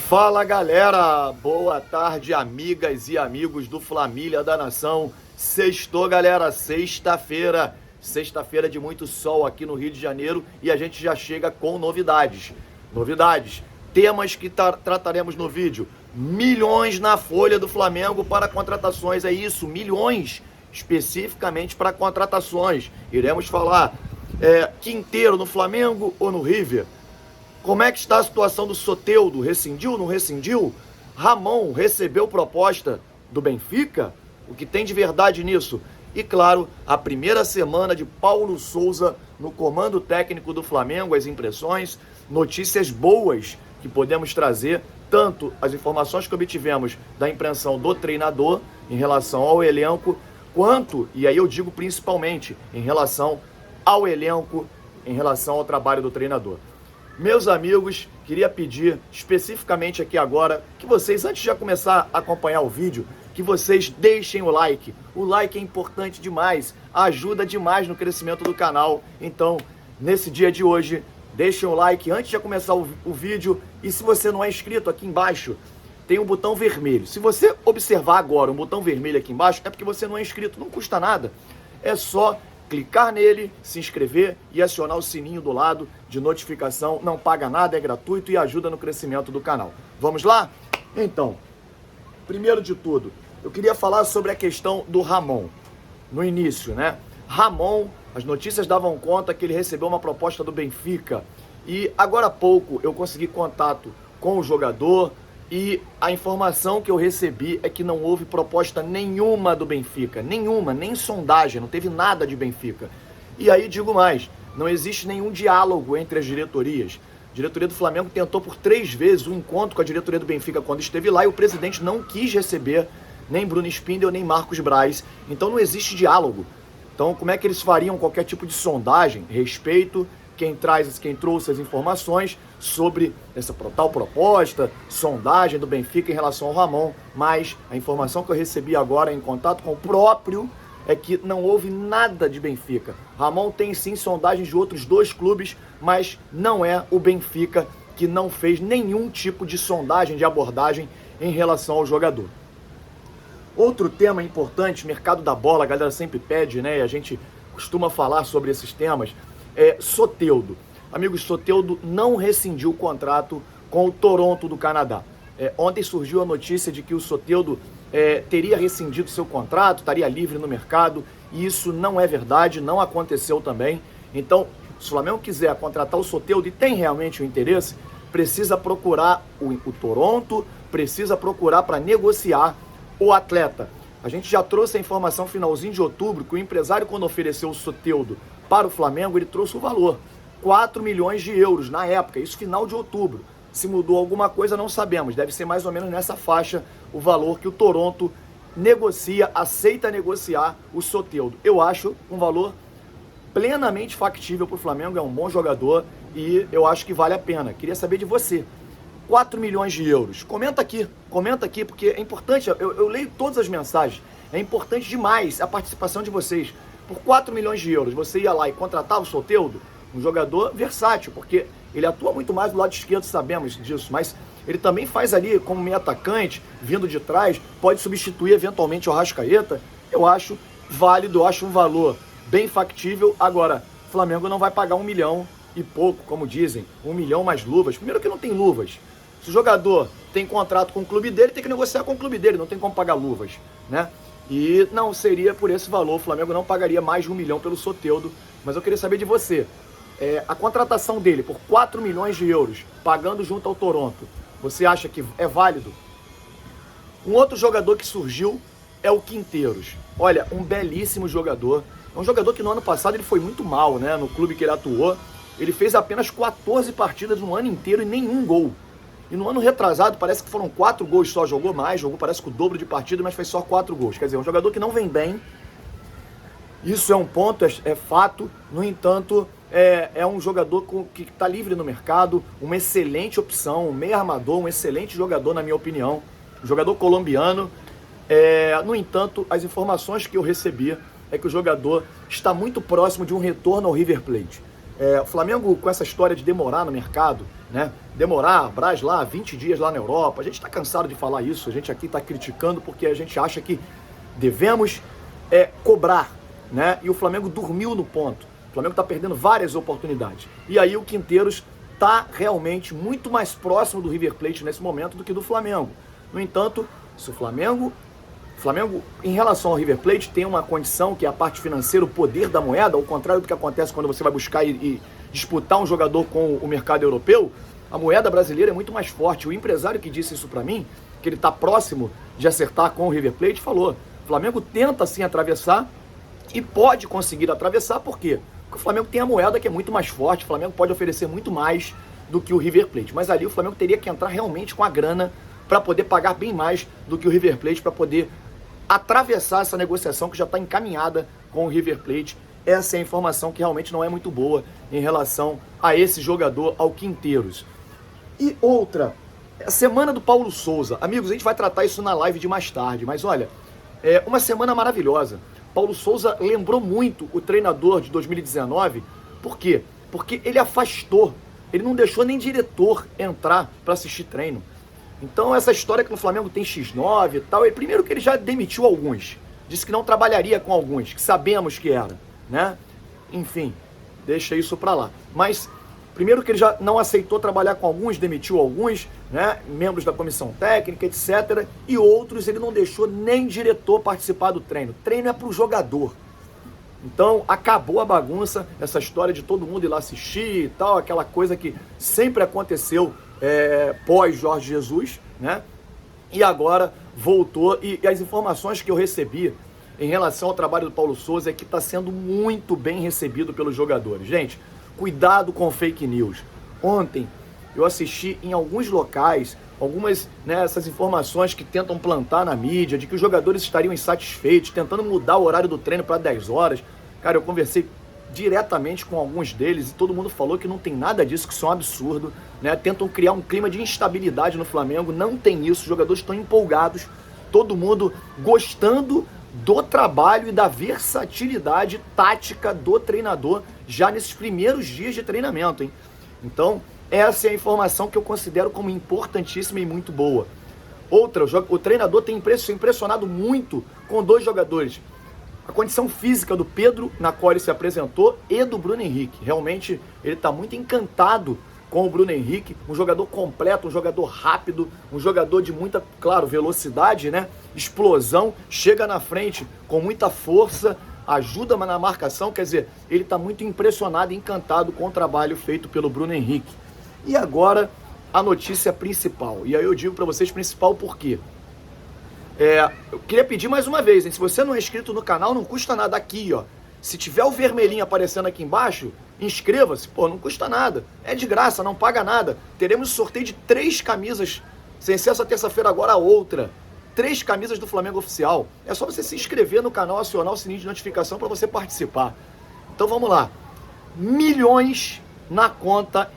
Fala galera, boa tarde amigas e amigos do Flamília da Nação. Sextou galera, sexta-feira de muito sol aqui no Rio de Janeiro e a gente já chega com novidades, temas que trataremos no vídeo. Milhões na folha do Flamengo para contratações, é isso, milhões especificamente para contratações. Iremos falar Quinteiro no Flamengo ou no River? Como é que está a situação do Soteldo? Rescindiu ou não rescindiu? Ramon recebeu proposta do Benfica? O que tem de verdade nisso? E claro, a primeira semana de Paulo Souza no comando técnico do Flamengo, as impressões, notícias boas que podemos trazer, tanto as informações que obtivemos da impressão do treinador em relação ao elenco, quanto, e aí eu digo principalmente, em relação ao elenco, em relação ao trabalho do treinador. Meus amigos, queria pedir especificamente aqui agora que vocês, antes de começar a acompanhar o vídeo, que vocês deixem o like. O like é importante demais, ajuda demais no crescimento do canal. Então, nesse dia de hoje, deixem o like antes de começar o vídeo. E se você não é inscrito, aqui embaixo tem um botão vermelho. Se você observar agora um botão vermelho aqui embaixo, é porque você não é inscrito, não custa nada. É só clicar nele, se inscrever e acionar o sininho do lado de notificação. Não paga nada, é gratuito e ajuda no crescimento do canal. Vamos lá? Então, primeiro de tudo, eu queria falar sobre a questão do Ramon. No início, né? Ramon, as notícias davam conta que ele recebeu uma proposta do Benfica. E agora há pouco eu consegui contato com o jogador e a informação que eu recebi é que não houve proposta nenhuma do Benfica, nenhuma, nem sondagem, não teve nada de Benfica. E aí digo mais, não existe nenhum diálogo entre as diretorias. A diretoria do Flamengo tentou por 3 vezes um encontro com a diretoria do Benfica quando esteve lá e o presidente não quis receber nem Bruno Spindel nem Marcos Braz. Então não existe diálogo. Então como é que eles fariam qualquer tipo de sondagem? Respeito quem trouxe as informações sobre essa tal proposta, sondagem do Benfica em relação ao Ramon, mas a informação que eu recebi agora em contato com o próprio é que não houve nada de Benfica. Ramon tem sim sondagens de outros 2 clubes, mas não é o Benfica, que não fez nenhum tipo de sondagem, de abordagem em relação ao jogador. Outro tema importante, mercado da bola, a galera sempre pede, né? E a gente costuma falar sobre esses temas. Soteldo. Amigos, Soteldo não rescindiu o contrato com o Toronto do Canadá. Ontem surgiu a notícia de que o Soteldo teria rescindido seu contrato, estaria livre no mercado, e isso não é verdade, não aconteceu também. Então, se o Flamengo quiser contratar o Soteldo e tem realmente o interesse, precisa procurar o Toronto, precisa procurar para negociar o atleta. A gente já trouxe a informação finalzinho de outubro que o empresário, quando ofereceu o Soteldo para o Flamengo, ele trouxe o valor, 4 milhões de euros na época, isso final de outubro. Se mudou alguma coisa, não sabemos, deve ser mais ou menos nessa faixa o valor que o Toronto aceita negociar o Soteldo. Eu acho um valor plenamente factível para o Flamengo, é um bom jogador e eu acho que vale a pena. Queria saber de você, 4 milhões de euros, comenta aqui, porque é importante, eu leio todas as mensagens, é importante demais a participação de vocês. Por 4 milhões de euros, você ia lá e contratava o Soteldo, um jogador versátil, porque ele atua muito mais do lado esquerdo, sabemos disso, mas ele também faz ali como meio atacante, vindo de trás, pode substituir eventualmente o Arrascaeta. Eu acho válido, eu acho um valor bem factível. Agora, o Flamengo não vai pagar 1 milhão e pouco, como dizem, 1 milhão mais luvas. Primeiro que não tem luvas. Se o jogador tem contrato com o clube dele, tem que negociar com o clube dele, não tem como pagar luvas, né? E não seria por esse valor, o Flamengo não pagaria mais de 1 milhão pelo Soteldo, mas eu queria saber de você, a contratação dele por 4 milhões de euros, pagando junto ao Toronto, você acha que é válido? Um outro jogador que surgiu é o Quinteiros. Olha, um belíssimo jogador, é um jogador que no ano passado ele foi muito mal, né? No clube que ele atuou, ele fez apenas 14 partidas no ano inteiro e nenhum gol. E no ano retrasado parece que foram 4 gols só, jogou parece que o dobro de partida, mas fez só 4 gols. Quer dizer, um jogador que não vem bem, isso é um ponto, é fato. No entanto, é um jogador que está livre no mercado, uma excelente opção, um meio armador, um excelente jogador na minha opinião, um jogador colombiano. No entanto, as informações que eu recebi é que o jogador está muito próximo de um retorno ao River Plate. O Flamengo, com essa história de demorar no mercado, né? Demorar, Braz lá, 20 dias lá na Europa. A gente está cansado de falar isso, a gente aqui está criticando porque a gente acha que devemos cobrar, né? E o Flamengo dormiu no ponto. O Flamengo está perdendo várias oportunidades. E aí o Quinteiros está realmente muito mais próximo do River Plate nesse momento do que do Flamengo. No entanto, se o Flamengo, em relação ao River Plate, tem uma condição que é a parte financeira, o poder da moeda, ao contrário do que acontece quando você vai buscar e disputar um jogador com o mercado europeu, a moeda brasileira é muito mais forte. O empresário que disse isso para mim, que ele está próximo de acertar com o River Plate, falou: o Flamengo tenta sim atravessar e pode conseguir atravessar, por quê? Porque o Flamengo tem a moeda que é muito mais forte, o Flamengo pode oferecer muito mais do que o River Plate, mas ali o Flamengo teria que entrar realmente com a grana para poder pagar bem mais do que o River Plate, para poder atravessar essa negociação que já está encaminhada com o River Plate. Essa é a informação que realmente não é muito boa em relação a esse jogador, ao Quinteiros. E outra, a semana do Paulo Souza. Amigos, a gente vai tratar isso na live de mais tarde, mas olha, é uma semana maravilhosa. Paulo Souza lembrou muito o treinador de 2019. Por quê? Porque ele afastou, ele não deixou nem diretor entrar para assistir treino. Então essa história que no Flamengo tem X9 e tal, primeiro que ele já demitiu alguns, disse que não trabalharia com alguns, que sabemos que era, né? Enfim, deixa isso para lá. Mas primeiro que ele já não aceitou trabalhar com alguns, demitiu alguns, né? Membros da comissão técnica, etc. E outros ele não deixou nem diretor participar do treino. Treino é pro jogador. Então acabou a bagunça, essa história de todo mundo ir lá assistir e tal, aquela coisa que sempre aconteceu pós Jorge Jesus, né? E agora voltou, e as informações que eu recebi em relação ao trabalho do Paulo Souza é que está sendo muito bem recebido pelos jogadores. Gente, cuidado com fake news. Ontem eu assisti em alguns locais algumas, né, essas informações que tentam plantar na mídia de que os jogadores estariam insatisfeitos, tentando mudar o horário do treino para 10 horas. Cara, eu conversei diretamente com alguns deles e todo mundo falou que não tem nada disso, que isso é um absurdo, né? Tentam criar um clima de instabilidade no Flamengo, não tem isso, os jogadores estão empolgados, todo mundo gostando do trabalho e da versatilidade tática do treinador já nesses primeiros dias de treinamento, hein? Então, essa é a informação que eu considero como importantíssima e muito boa. Outra, o treinador tem impressionado muito com dois jogadores. A condição física do Pedro, na qual ele se apresentou, e do Bruno Henrique. Realmente, ele está muito encantado com o Bruno Henrique, um jogador completo, um jogador rápido, um jogador de muita, claro, velocidade, né? Explosão, chega na frente com muita força, ajuda na marcação, quer dizer, ele está muito impressionado e encantado com o trabalho feito pelo Bruno Henrique. E agora, a notícia principal. E aí eu digo para vocês principal por quê? Eu queria pedir mais uma vez, hein? Se você não é inscrito no canal, não custa nada. Aqui, ó. Se tiver o vermelhinho aparecendo aqui embaixo, inscreva-se. Pô, não custa nada. É de graça, não paga nada. Teremos sorteio de 3 camisas. Sem ser essa terça-feira agora a outra. 3 camisas do Flamengo Oficial. É só você se inscrever no canal, acionar o sininho de notificação para você participar. Então vamos lá. Milhões na conta,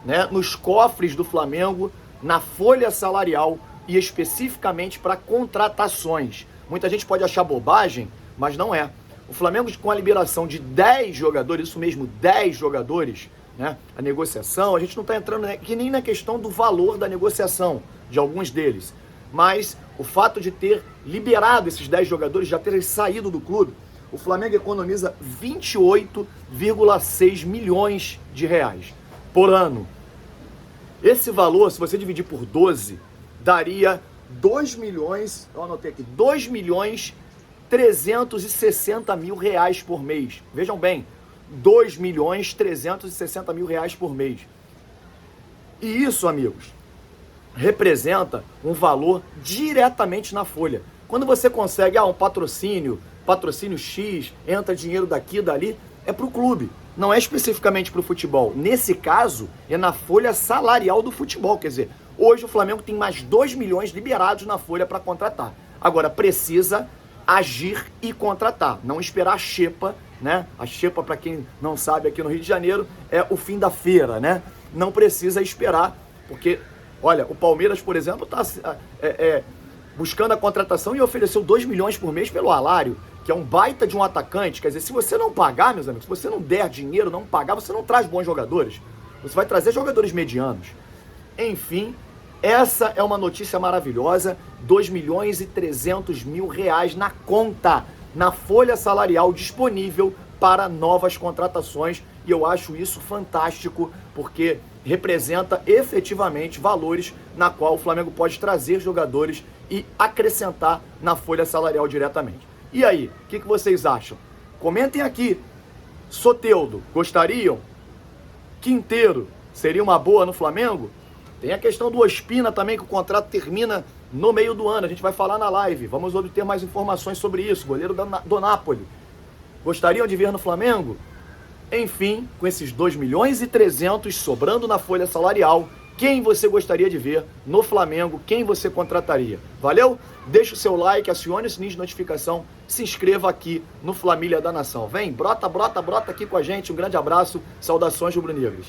né, nos cofres do Flamengo, na folha salarial e especificamente para contratações. Muita gente pode achar bobagem, mas não é. O Flamengo, com a liberação de 10 jogadores, isso mesmo, 10 jogadores, né, a negociação, a gente não está entrando aqui nem na questão do valor da negociação de alguns deles, mas o fato de ter liberado esses 10 jogadores, já terem saído do clube, o Flamengo economiza 28,6 milhões de reais por ano. Esse valor, se você dividir por 12, daria 2 milhões, eu anotei aqui, 2.360.000 reais por mês. Vejam bem, 2.360.000 reais por mês. E isso, amigos, representa um valor diretamente na folha. Quando você consegue um patrocínio X, entra dinheiro daqui e dali, é para o clube, não é especificamente para o futebol. Nesse caso, é na folha salarial do futebol, quer dizer, hoje o Flamengo tem mais 2 milhões liberados na folha para contratar. Agora, precisa agir e contratar, não esperar a xepa, né? A xepa, para quem não sabe, aqui no Rio de Janeiro, é o fim da feira, né? Não precisa esperar, porque, olha, o Palmeiras, por exemplo, está buscando a contratação e ofereceu 2 milhões por mês pelo Alário, que é um baita de um atacante. Quer dizer, se você não pagar, meus amigos, se você não der dinheiro, não pagar, você não traz bons jogadores. Você vai trazer jogadores medianos. Enfim, essa é uma notícia maravilhosa. 2.300.000 reais na conta, na folha salarial disponível para novas contratações. E eu acho isso fantástico, porque representa efetivamente valores na qual o Flamengo pode trazer jogadores e acrescentar na folha salarial diretamente. E aí, o que vocês acham? Comentem aqui. Soteldo, gostariam? Quinteiro, seria uma boa no Flamengo? Tem a questão do Ospina também, que o contrato termina no meio do ano. A gente vai falar na live. Vamos obter mais informações sobre isso. Goleiro do Napoli. Gostariam de ver no Flamengo? Enfim, com esses 2.300.000 sobrando na folha salarial, quem você gostaria de ver no Flamengo? Quem você contrataria? Valeu? Deixa o seu like, acione o sininho de notificação, se inscreva aqui no Flamília da Nação. Vem, brota aqui com a gente. Um grande abraço, saudações rubro-negras.